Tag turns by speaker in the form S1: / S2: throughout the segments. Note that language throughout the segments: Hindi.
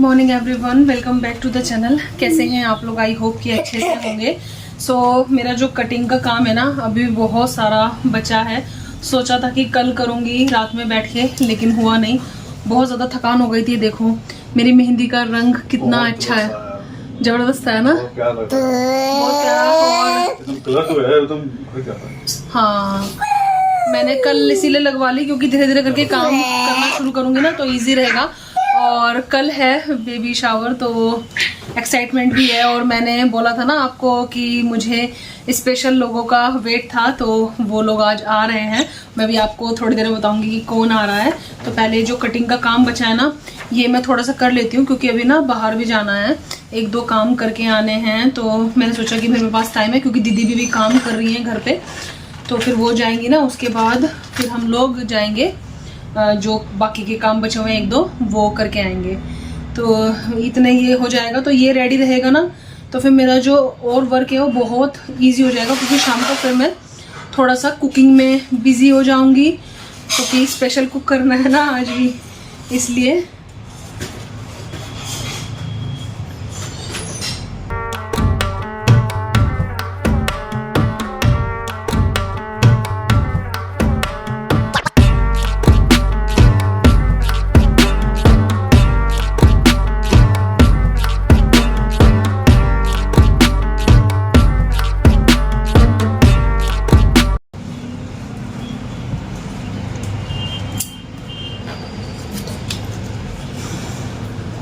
S1: Morning everyone, welcome back to the channel. कैसे हैं आप लोग? आई होप कि अच्छे से होंगे। सो मेरा जो कटिंग का काम है ना, अभी बहुत सारा बचा है। सोचा था कि कल करूंगी रात में बैठ के, लेकिन हुआ नहीं। बहुत ज़्यादा थकान हो गई थी। देखो मेरी मेहंदी का रंग कितना अच्छा है, जबरदस्त है ना। बहुत प्यारा। हाँ, मैंने कल इसीलिए लगवा ली क्योंकि धीरे धीरे करके काम करना शुरू करूंगी ना तो इजी रहेगा। और कल है बेबी शावर, तो एक्साइटमेंट भी है। और मैंने बोला था ना आपको कि मुझे स्पेशल लोगों का वेट था, तो वो लोग आज आ रहे हैं। मैं भी आपको थोड़ी देर में बताऊंगी कि कौन आ रहा है। तो पहले जो कटिंग का काम बचा है ना, ये मैं थोड़ा सा कर लेती हूँ क्योंकि अभी ना बाहर भी जाना है, एक दो काम करके आने हैं। तो मैंने सोचा कि मेरे पास टाइम है क्योंकि दीदी भी काम कर रही है घर पे, तो फिर वो जाएंगी ना, उसके बाद फिर हम लोग जाएंगे, जो बाकी के काम बचे हुए हैं एक दो वो करके आएंगे। तो इतने ये हो जाएगा, तो ये रेडी रहेगा ना, तो फिर मेरा जो और वर्क है वो बहुत इजी हो जाएगा क्योंकि शाम को फिर मैं थोड़ा सा कुकिंग में बिजी हो जाऊंगी क्योंकि स्पेशल कुक करना है ना आज भी, इसलिए।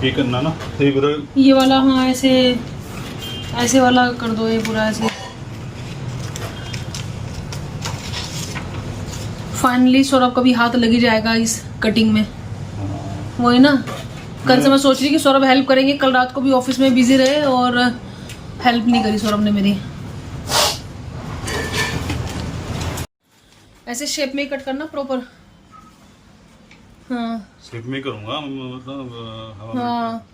S2: ये करना ना,
S1: ये वाला, हाँ ऐसे ऐसे वाला कर दो, ये पूरा ऐसे। फाइनली सौरभ का भी हाथ लग ही जाएगा इस कटिंग में, वही ना। कल से मैं सोच रही कि सौरभ हेल्प करेंगे, कल रात को भी ऑफिस में बिजी रहे और हेल्प नहीं करी सौरभ ने मेरी। ऐसे शेप में कट करना प्रॉपर। हाँ
S2: शेप में करूंगा, मतलब
S1: हाँ,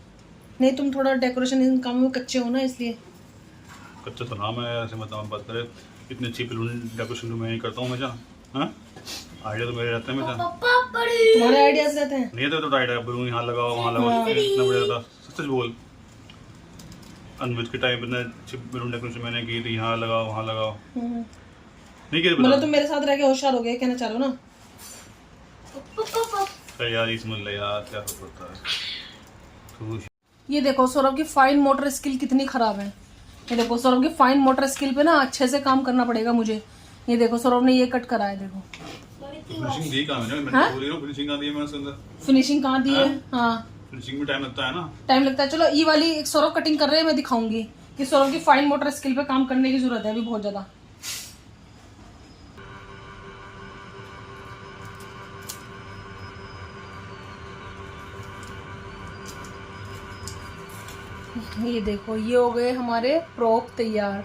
S1: नहीं तुम थोड़ा डेकोरेशन इन कामों में कच्चे हो ना, इसलिए।
S2: कच्चा तो नाम है ऐसे, मतलब बात करें इतनी अच्छी डेकोरेशन तो मैं ही करता हूँ हमेशा। हाँ, आइडिया तो मेरे रहते हैं हमेशा।
S1: तुम्हारे आइडियाज रहते हैं।
S2: नहीं तो आइडिया बलून यहाँ लगाओ वहाँ लगाओ, इतना बढ़िया था। सच बोल, अनविज के टाइम पे बलून डेकोरेशन मैंने की थी, यहाँ लगाओ वहाँ लगाओ। नहीं की
S1: मतलब तुम मेरे साथ रह के होशियार हो गए, कहना चाह रहे हो ना।
S2: यार इसमें यार क्या होता है।
S1: ये देखो सौरभ की फाइन मोटर स्किल कितनी खराब है। ये देखो सौरभ की फाइन मोटर स्किल पे ना अच्छे से काम करना पड़ेगा मुझे। ये देखो सौरभ ने ये कट करा है, देखो।
S2: फिनिशिंग दी कहाँ है? मैं बोल रही हूँ फिनिशिंग कहाँ दी है मैंने उसके अंदर।
S1: फिनिशिंग कहाँ दी है? हाँ,
S2: फिनिशिंग में टाइम लगता है ना।
S1: टाइम लगता है। चलो ये वाली एक सौरभ कटिंग कर रहे हैं, मैं दिखाऊंगी कि सौरभ की फाइन मोटर स्किल पे काम करने की जरूरत है अभी बहुत ज्यादा। ये देखो, ये हो गए हमारे प्रॉप तैयार।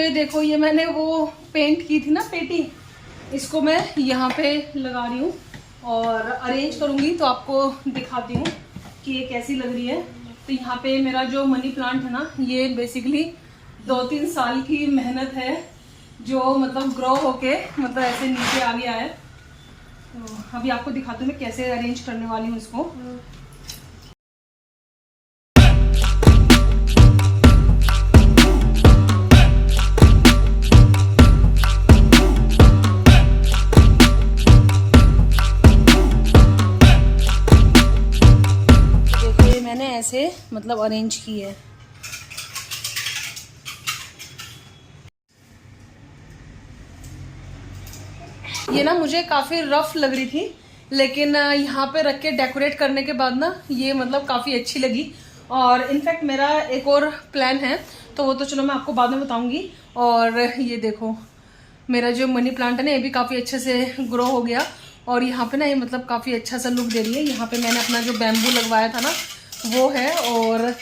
S1: देखो ये मैंने वो पेंट की थी ना पेटी, इसको मैं यहाँ पे लगा रही हूँ और अरेंज करूँगी तो आपको दिखाती हूँ कि ये कैसी लग रही है। तो यहाँ पे मेरा जो मनी प्लांट है ना, ये बेसिकली 2-3 साल की मेहनत है जो मतलब ग्रो होके मतलब ऐसे नीचे आ गया है। तो अभी आपको दिखाती हूँ मैं कैसे अरेंज करने वाली हूँ इसको। ऐसे मतलब अरेंज की है। ये ना मुझे काफ़ी रफ लग रही थी, लेकिन यहाँ पे रख के डेकोरेट करने के बाद ना ये मतलब काफ़ी अच्छी लगी। और इनफैक्ट मेरा एक और प्लान है, तो वो तो चलो मैं आपको बाद में बताऊंगी। और ये देखो मेरा जो मनी प्लांट है ना, ये भी काफ़ी अच्छे से ग्रो हो गया और यहाँ पे ना ये मतलब काफ़ी अच्छा सा लुक दे रही है। यहाँ पे मैंने अपना जो बैम्बू लगवाया था ना वो है, और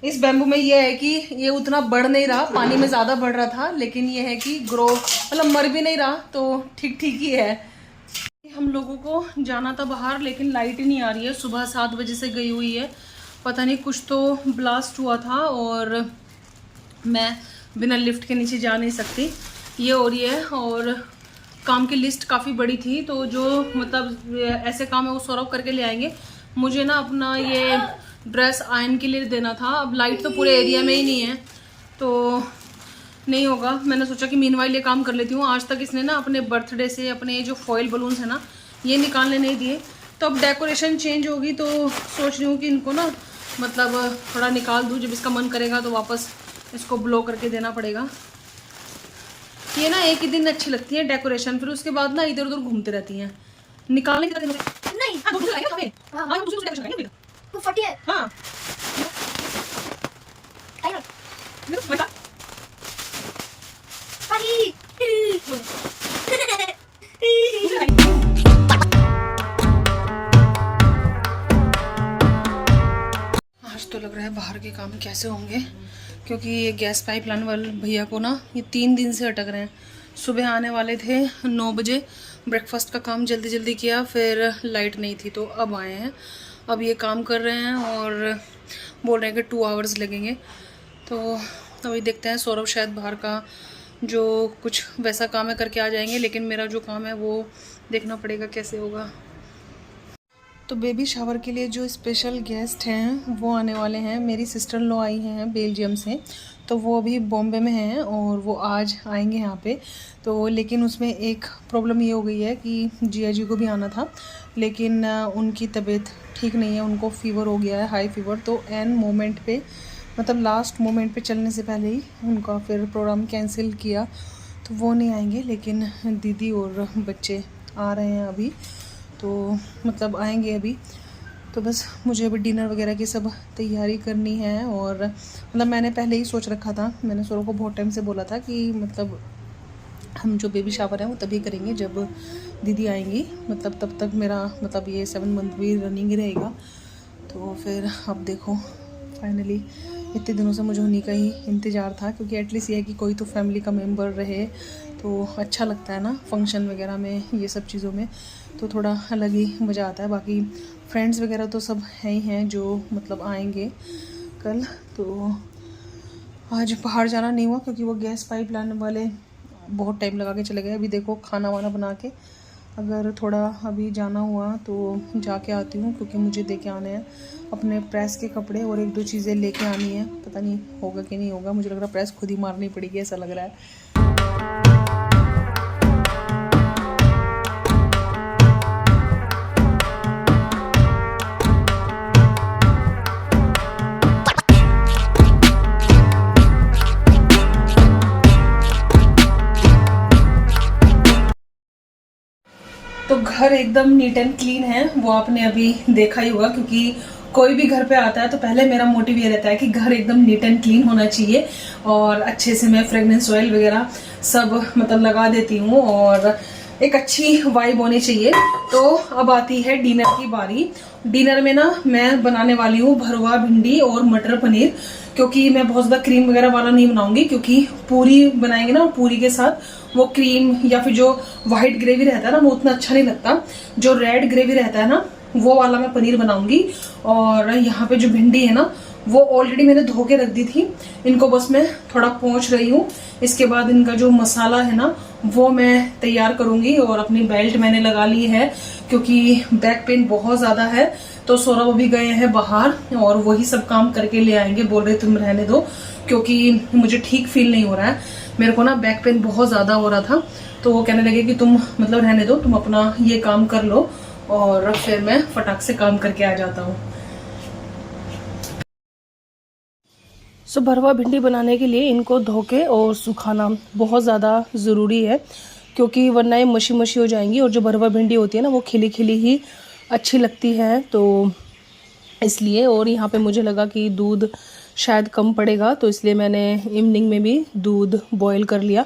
S1: इस बैम्बू में ये है कि ये उतना बढ़ नहीं रहा, पानी में ज़्यादा बढ़ रहा था, लेकिन ये है कि ग्रो मतलब मर भी नहीं रहा, तो ठीक ठीक ही है। हम लोगों को जाना था बाहर, लेकिन लाइट ही नहीं आ रही है। सुबह 7 बजे से गई हुई है, पता नहीं कुछ तो ब्लास्ट हुआ था और मैं बिना लिफ्ट के नीचे जा नहीं सकती, ये हो रही है। और काम की लिस्ट काफ़ी बड़ी थी, तो जो मतलब ऐसे काम है वो सॉल्व करके ले आएंगे। मुझे ना अपना ये ड्रेस आयरन के लिए देना था। अब लाइट तो पूरे एरिया में ही नहीं है, तो नहीं होगा। मैंने सोचा कि मीनवाइल ये काम कर लेती हूँ। आज तक इसने ना अपने बर्थडे से अपने जो फॉइल बलून्स है ना ये निकालने नहीं दिए, तो अब डेकोरेशन चेंज होगी तो सोच रही हूँ कि इनको ना मतलब थोड़ा निकाल दूँ। जब इसका मन करेगा तो वापस इसको ब्लो करके देना पड़ेगा। ये ना एक ही दिन अच्छी लगती है डेकोरेशन, फिर उसके बाद ना इधर उधर घूमते रहती हैं। निकालने के दिन नहीं, हाँ दूसरे लगाएंगे हमें, हाँ हम दूसरे डेकोरेशन करेंगे। तो फटी है, हाँ बता आज तो लग रहा है बाहर के काम कैसे होंगे, क्योंकि ये गैस पाइपलाइन वाले भैया को ना ये 3 दिन से अटक रहे हैं। सुबह आने वाले थे 9 बजे, ब्रेकफास्ट का काम जल्दी जल्दी किया, फिर लाइट नहीं थी तो अब आए हैं। अब ये काम कर रहे हैं और बोल रहे हैं कि 2 आवर्स लगेंगे। तो अभी देखते हैं, सौरभ शायद बाहर का जो कुछ वैसा काम है करके आ जाएंगे, लेकिन मेरा जो काम है वो देखना पड़ेगा कैसे होगा। तो बेबी शावर के लिए जो स्पेशल गेस्ट हैं वो आने वाले हैं। मेरी सिस्टर इन लॉ आई हैं बेल्जियम से, तो वो अभी बॉम्बे में हैं और वो आज आएंगे यहाँ पे। तो लेकिन उसमें एक प्रॉब्लम ये हो गई है कि जिया जी को भी आना था, लेकिन उनकी तबीयत ठीक नहीं है, उनको फ़ीवर हो गया है, हाई फीवर। तो एन मोमेंट पे मतलब लास्ट मोमेंट पे चलने से पहले ही उनका फिर प्रोग्राम कैंसिल किया, तो वो नहीं आएंगे। लेकिन दीदी और बच्चे आ रहे हैं अभी, तो मतलब आएंगे अभी। तो बस मुझे अभी डिनर वगैरह की सब तैयारी करनी है। और मतलब मैंने पहले ही सोच रखा था, मैंने सौरभ को बहुत टाइम से बोला था कि मतलब हम जो बेबी शावर है वो तभी करेंगे जब दीदी आएंगी, मतलब तब तक मेरा मतलब ये 7 मंथ भी रनिंग ही रहेगा। तो फिर अब देखो फाइनली इतने दिनों से मुझे उन्हीं का ही इंतज़ार था, क्योंकि एटलीस्ट ये है कि कोई तो फैमिली का मेम्बर रहे तो अच्छा लगता है ना, फंक्शन वगैरह में ये सब चीज़ों में तो थोड़ा अलग ही मज़ा आता है। बाकी फ्रेंड्स वगैरह तो सब हैं ही हैं जो मतलब आएंगे कल। तो आज बाहर जाना नहीं हुआ क्योंकि वो गैस पाइप लाने वाले बहुत टाइम लगा के चले गए। अभी देखो खाना वाना बना के अगर थोड़ा अभी जाना हुआ तो जाके आती हूँ, क्योंकि मुझे दे के आने हैं अपने प्रेस के कपड़े और 1-2 चीज़ें लेके आनी है। पता नहीं होगा कि नहीं होगा, मुझे लग रहा है प्रेस खुद ही मारनी पड़ेगी, ऐसा लग रहा है। तो घर एकदम नीट एंड क्लीन है, वो आपने अभी देखा ही होगा, क्योंकि कोई भी घर पे आता है तो पहले मेरा मोटिव ये रहता है कि घर एकदम नीट एंड क्लीन होना चाहिए। और अच्छे से मैं फ्रेग्रेंस ऑयल वगैरह सब मतलब लगा देती हूँ और एक अच्छी वाइब होनी चाहिए। तो अब आती है डिनर की बारी। डिनर में ना मैं बनाने वाली हूँ भरवा भिंडी और मटर पनीर, क्योंकि मैं बहुत ज़्यादा क्रीम वगैरह वाला नहीं बनाऊंगी, क्योंकि पूरी बनाएंगे ना, पूरी के साथ वो क्रीम या फिर जो वाइट ग्रेवी रहता है ना वो उतना अच्छा नहीं लगता। जो रेड ग्रेवी रहता है ना वो वाला मैं पनीर बनाऊंगी। और यहाँ पे जो भिंडी है ना वो ऑलरेडी मैंने धो के रख दी थी, इनको बस मैं थोड़ा पोंछ रही हूँ। इसके बाद इनका जो मसाला है ना वो मैं तैयार करूंगी। और अपनी बेल्ट मैंने लगा ली है क्योंकि बैक पेन बहुत ज़्यादा है। तो सौरभ अभी गए हैं बाहर और वही सब काम करके ले आएंगे, बोल रहे तुम रहने दो, क्योंकि मुझे ठीक फील नहीं हो रहा है। मेरे को ना बैक पेन बहुत ज़्यादा हो रहा था, तो वो कहने लगे कि तुम मतलब रहने दो, तुम अपना ये काम कर लो और फिर मैं फटाक से काम करके आ जाता हूँ। सो भरवा भिंडी बनाने के लिए इनको धो के और सुखाना बहुत ज़्यादा ज़रूरी है, क्योंकि वरना ये मशी मशी हो जाएंगी। और जो भरवा भिंडी होती है ना वो खिली खिली ही अच्छी लगती है, तो इसलिए। और यहाँ पे मुझे लगा कि दूध शायद कम पड़ेगा, तो इसलिए मैंने इवनिंग में भी दूध बॉईल कर लिया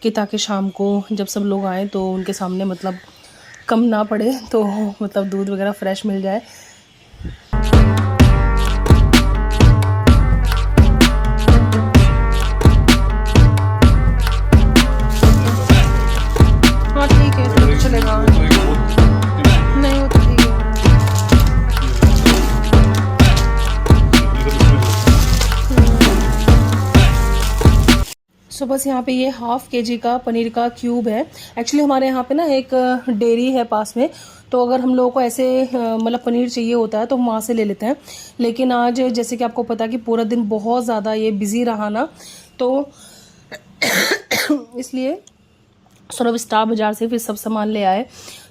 S1: कि ताकि शाम को जब सब लोग आएँ तो उनके सामने मतलब कम ना पड़े, तो मतलब दूध वगैरह फ्रेश मिल जाए। हाँ ठीक है, तो चलेगा। नहीं वो तो ठीक है। सो बस यहाँ पे ये हाफ केजी का पनीर का क्यूब है। एक्चुअली हमारे यहाँ पे ना एक डेयरी है पास में, तो अगर हम लोगों को ऐसे मतलब पनीर चाहिए होता है तो हम वहाँ से ले लेते हैं। लेकिन आज जैसे कि आपको पता है कि पूरा दिन बहुत ज़्यादा ये बिज़ी रहा ना, तो इसलिए सौरभ स्टार बाज़ार से फिर सब सामान ले आए।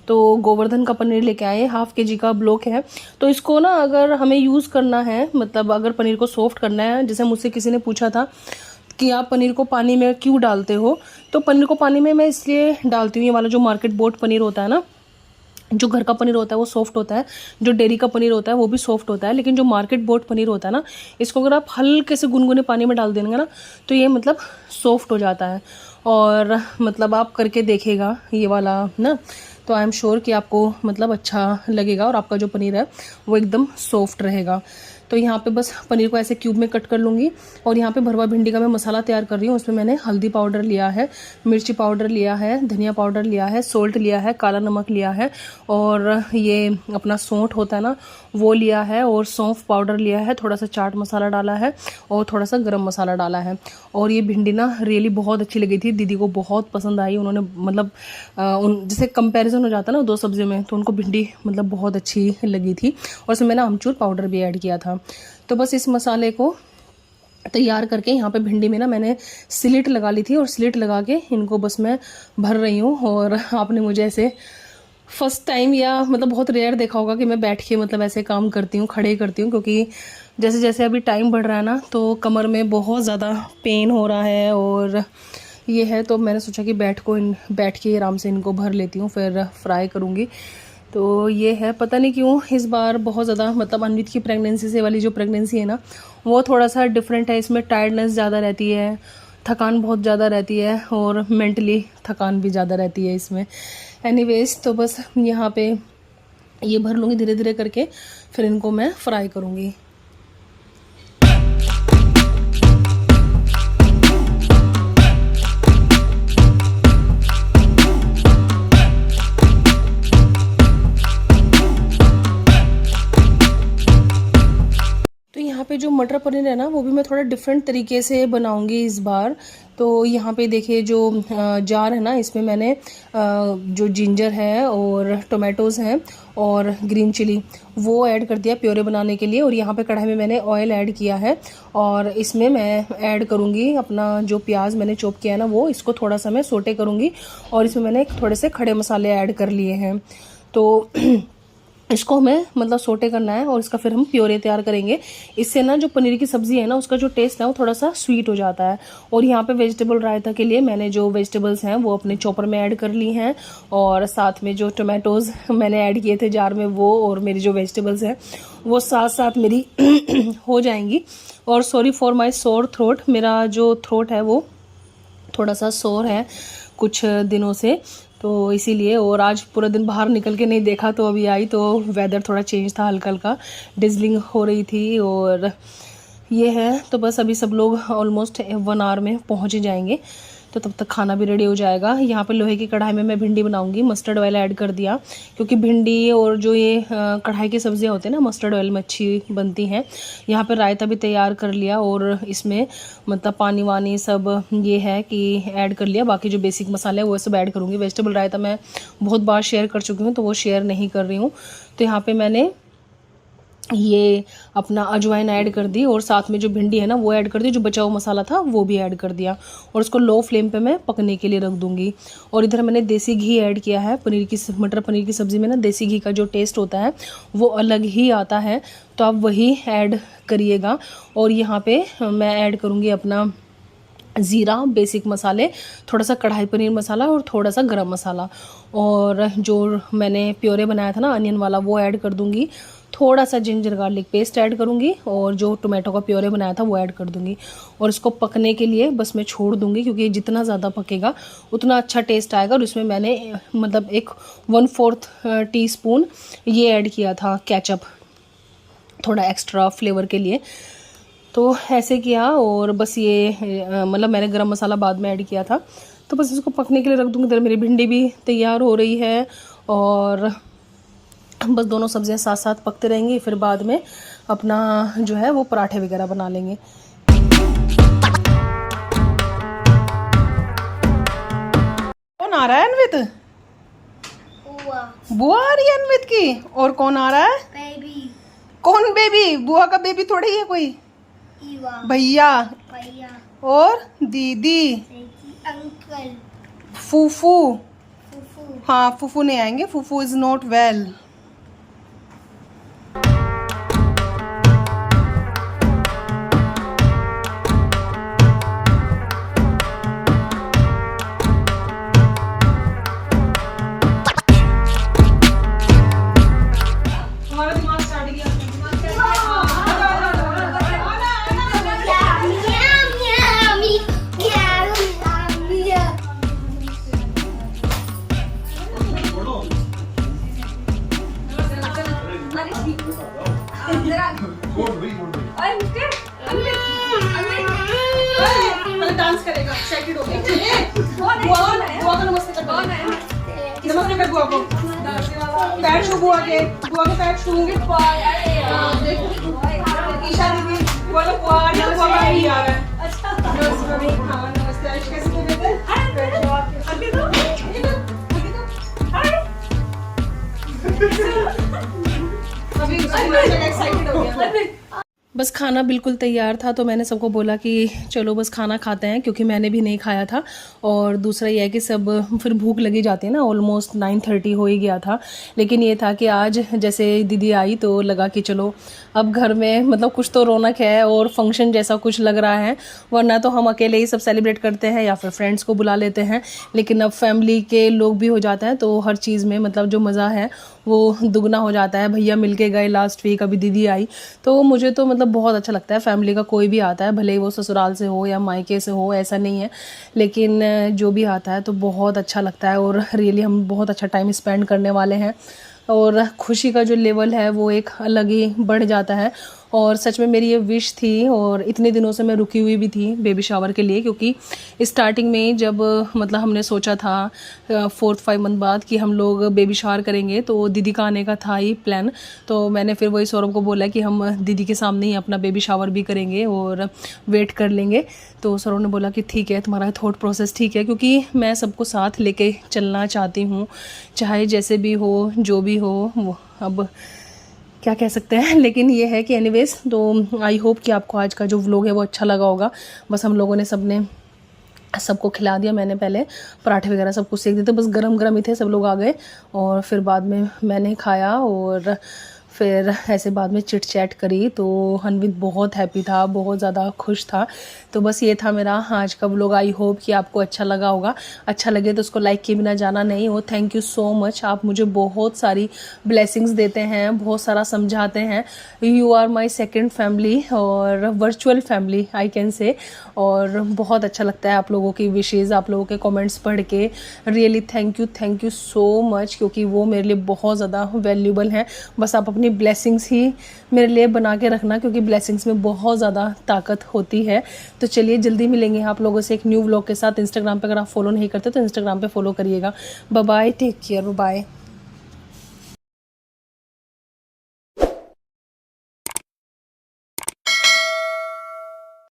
S1: तो गोवर्धन का पनीर लेके आए, हाफ केजी का ब्लॉक है। तो इसको ना अगर हमें यूज़ करना है, मतलब अगर पनीर को सॉफ्ट करना है, जैसे मुझसे किसी ने पूछा था कि आप पनीर को पानी में क्यों डालते हो, तो पनीर को पानी में मैं इसलिए डालती हूँ, ये वाला जो मार्केट बोर्ड पनीर होता है ना, जो घर का पनीर होता है वो सॉफ्ट होता है, जो डेयरी का पनीर होता है वो भी सॉफ्ट होता है, लेकिन जो मार्केट बोर्ड पनीर होता है ना, इसको अगर आप हल्के से गुनगुने पानी में डाल देंगे ना तो ये मतलब सॉफ्ट हो जाता है। और मतलब आप करके देखेगा ये वाला ना, तो आई एम श्योर कि आपको मतलब अच्छा लगेगा और आपका जो पनीर है वो एकदम सॉफ्ट रहेगा। तो यहाँ पे बस पनीर को ऐसे क्यूब में कट कर लूँगी। और यहाँ पे भरवा भिंडी का मैं मसाला तैयार कर रही हूँ। उसमें मैंने हल्दी पाउडर लिया है, मिर्ची पाउडर लिया है, धनिया पाउडर लिया है, सोल्ट लिया है, काला नमक लिया है, और ये अपना सौंठ होता है ना वो लिया है, और सौंफ पाउडर लिया है, थोड़ा सा चाट मसाला डाला है और थोड़ा सा गरम मसाला डाला है। और ये भिंडी ना रियली बहुत अच्छी लगी थी, दीदी को बहुत पसंद आई। उन्होंने मतलब जैसे कंपैरिजन हो जाता है ना दो सब्जियों में, तो उनको भिंडी मतलब बहुत अच्छी लगी थी। और उसमें मैंने अमचूर पाउडर भी ऐड किया था। तो बस इस मसाले को तैयार करके यहाँ पे भिंडी में ना मैंने स्लिट लगा ली थी, और स्लिट लगा के इनको बस मैं भर रही हूँ। और आपने मुझे ऐसे फर्स्ट टाइम या मतलब बहुत रेयर देखा होगा कि मैं बैठ के मतलब ऐसे काम करती हूँ, खड़े करती हूँ, क्योंकि जैसे जैसे अभी टाइम बढ़ रहा है ना तो कमर में बहुत ज़्यादा पेन हो रहा है और ये है। तो मैंने सोचा कि बैठ के आराम से इनको भर लेती हूँ, फिर फ्राई करूँगी। तो ये है, पता नहीं क्यों इस बार बहुत ज़्यादा मतलब अनवित की प्रेगनेंसी से वाली जो प्रेगनेंसी है ना वो थोड़ा सा डिफरेंट है। इसमें टायर्डनेस ज़्यादा रहती है, थकान बहुत ज़्यादा रहती है, और मेंटली थकान भी ज़्यादा रहती है इसमें। एनीवेज, तो बस यहाँ पे ये भर लूँगी धीरे धीरे करके, फिर इनको मैं फ्राई करूँगी। यहाँ पे जो मटर पनीर है ना वो भी मैं थोड़ा डिफरेंट तरीके से बनाऊंगी इस बार। तो यहाँ पे देखिए जो जार है ना, इसमें मैंने जो जिंजर है और टोमेटोज़ हैं और ग्रीन चिली वो ऐड कर दिया प्योरे बनाने के लिए। और यहाँ पे कढ़ाई में मैंने ऑयल ऐड किया है, और इसमें मैं ऐड करूँगी अपना जो प्याज मैंने चॉप किया है ना वो, इसको थोड़ा सा मैं सोटे करूँगी। और इसमें मैंने थोड़े से खड़े मसाले ऐड कर लिए हैं। तो इसको हमें मतलब सोटे करना है और इसका फिर हम प्योरे तैयार करेंगे। इससे ना जो पनीर की सब्ज़ी है ना उसका जो टेस्ट है वो थोड़ा सा स्वीट हो जाता है। और यहाँ पे वेजिटेबल रायता के लिए मैंने जो वेजिटेबल्स हैं वो अपने चॉपर में ऐड कर ली हैं, और साथ में जो टोमेटोज़ मैंने ऐड किए थे जार में वो, और मेरी जो वेजिटेबल्स हैं वो साथ साथ मेरी हो जाएंगी। और sorry for my sore throat, मेरा जो थ्रोट है वो थोड़ा सा सोर है कुछ दिनों से, तो इसीलिए। और आज पूरा दिन बाहर निकल के नहीं देखा, तो अभी आई तो वेदर थोड़ा चेंज था, हल्का हल्का डिजलिंग हो रही थी। और ये है, तो बस अभी सब लोग ऑलमोस्ट 1 आवर में पहुंच ही जाएंगे, तो तब तक खाना भी रेडी हो जाएगा। यहाँ पे लोहे की कढ़ाई में मैं भिंडी बनाऊंगी, मस्टर्ड ऑयल ऐड कर दिया, क्योंकि भिंडी और जो ये कढ़ाई की सब्जियां होती हैं ना मस्टर्ड ऑयल में अच्छी बनती हैं। यहाँ पे रायता भी तैयार कर लिया, और इसमें मतलब पानी वानी सब ये है कि ऐड कर लिया। बाकी जो बेसिक मसाले हैं वो सब ऐड करूँगी। वेजिटेबल रायता मैं बहुत बार शेयर कर चुकी हूँ, तो वो शेयर नहीं कर रही हूँ। तो यहाँ पर मैंने ये अपना अजवाइन ऐड कर दी, और साथ में जो भिंडी है ना वो ऐड कर दी, जो बचा हुआ मसाला था वो भी ऐड कर दिया, और उसको लो फ्लेम पे मैं पकने के लिए रख दूंगी। और इधर मैंने देसी घी ऐड किया है। मटर पनीर की सब्ज़ी में ना देसी घी का जो टेस्ट होता है वो अलग ही आता है, तो आप वही ऐड करिएगा। और यहाँ पे मैं ऐड करूँगी अपना ज़ीरा, बेसिक मसाले, थोड़ा सा कढ़ाई पनीर मसाला और थोड़ा सा गरम मसाला, और जो मैंने प्योरे बनाया था ना अनियन वाला वो ऐड कर दूँगी, थोड़ा सा जिंजर गार्लिक पेस्ट ऐड करूँगी, और जो टोमेटो का प्योरे बनाया था वो ऐड कर दूँगी, और इसको पकने के लिए बस मैं छोड़ दूँगी, क्योंकि जितना ज़्यादा पकेगा उतना अच्छा टेस्ट आएगा। और इसमें मैंने मतलब 1/4 टीस्पून ये ऐड किया था केचप, थोड़ा एक्स्ट्रा फ्लेवर के लिए। तो ऐसे किया, और बस ये मतलब मैंने गरम मसाला बाद में ऐड किया था। तो बस इसको पकने के लिए रख दूँगी। इधर मेरी भिंडी भी तैयार हो रही है, और बस दोनों सब्जियां साथ साथ पकते रहेंगी। फिर बाद में अपना जो है वो पराठे वगैरह बना लेंगे। कौन आ रहा है अनवित? बुआ आ रही है अनवित की। और कौन आ रहा है?
S3: बेबी।
S1: कौन बेबी? बुआ का बेबी थोड़ी है कोई, भैया और दीदी,
S3: अंकल,
S1: फूफू।
S3: फूफू।
S1: हाँ, फूफू नहीं आएंगे, फूफू इज नॉट वेल। डांस करेगा, एक्साइटेड हो गया। बुआ का नमस्ते कर, नमस्ते कर बुआ को। पैर छू बुआ के पैर छू। ईशा दीदी बोलो बुआ आ रही है। हाँ नमस्ते, आज कैसे हो बेटे? अभी एक्साइटेड हो गया। बस खाना बिल्कुल तैयार था, तो मैंने सबको बोला कि चलो बस खाना खाते हैं, क्योंकि मैंने भी नहीं खाया था। और दूसरा ये है कि सब फिर भूख लगी जाती है ना, ऑलमोस्ट 9:30 हो ही गया था। लेकिन ये था कि आज जैसे दीदी आई तो लगा कि चलो अब घर में मतलब कुछ तो रौनक है और फंक्शन जैसा कुछ लग रहा है। वरना तो हम अकेले ही सब सेलिब्रेट करते हैं या फिर फ्रेंड्स को बुला लेते हैं, लेकिन अब फैमिली के लोग भी हो जाते हैं तो हर चीज़ में मतलब जो मज़ा है वो दुगना हो जाता है। भैया मिल के गए लास्ट वीक, अभी दीदी आई, तो मुझे तो मतलब बहुत अच्छा लगता है। फैमिली का कोई भी आता है, भले ही वो ससुराल से हो या मायके से हो, ऐसा नहीं है, लेकिन जो भी आता है तो बहुत अच्छा लगता है। और रियली हम बहुत अच्छा टाइम स्पेंड करने वाले हैं, और खुशी का जो लेवल है वो एक अलग ही बढ़ जाता है। और सच में मेरी ये विश थी, और इतने दिनों से मैं रुकी हुई भी थी बेबी शावर के लिए, क्योंकि स्टार्टिंग में जब मतलब हमने सोचा था 4-5 मंथ बाद कि हम लोग बेबी शावर करेंगे, तो दीदी का आने का था ही प्लान। तो मैंने फिर वही सौरभ को बोला कि हम दीदी के सामने ही अपना बेबी शावर भी करेंगे और वेट कर लेंगे। तो सौरभ ने बोला कि ठीक है, तुम्हारा थॉट प्रोसेस ठीक है, क्योंकि मैं सबको साथ लेके चलना चाहती हूँ, चाहे जैसे भी हो, जो भी हो, वो अब क्या कह सकते हैं। लेकिन ये है कि एनीवेज, तो आई होप कि आपको आज का जो व्लॉग है वो अच्छा लगा होगा। बस हम लोगों ने सबको खिला दिया। मैंने पहले पराठे वगैरह सब कुछ सेक दिए थे, बस गरम गरम ही थे, सब लोग आ गए, और फिर बाद में मैंने खाया, और फिर ऐसे बाद में चिट चैट करी। तो अनवित बहुत हैप्पी था, बहुत ज़्यादा खुश था। तो बस ये था मेरा आज का व्लॉग। आई होप कि आपको अच्छा लगा होगा। अच्छा लगे तो उसको लाइक किए बिना जाना नहीं हो। थैंक यू सो मच, आप मुझे बहुत सारी ब्लेसिंग्स देते हैं, बहुत सारा समझाते हैं। You are my second family और virtual family I can say. और बहुत अच्छा लगता है आप लोगों की विशेज़, आप लोगों के कमेंट्स पढ़ के। Really thank you so much, क्योंकि वो मेरे लिए बहुत ज़्यादा वैल्यूबल हैं। बस आप अपनी ब्लेसिंग्स ही मेरे लिए बना के रखना, क्योंकि ब्लेसिंग्स में बहुत ज़्यादा ताकत होती है। तो चलिए जल्दी मिलेंगे आप लोगों से एक न्यू व्लॉग के साथ। इंस्टाग्राम पे अगर आप फॉलो नहीं करते तो इंस्टाग्राम पे फॉलो करिएगा। Bye bye, take care, bye.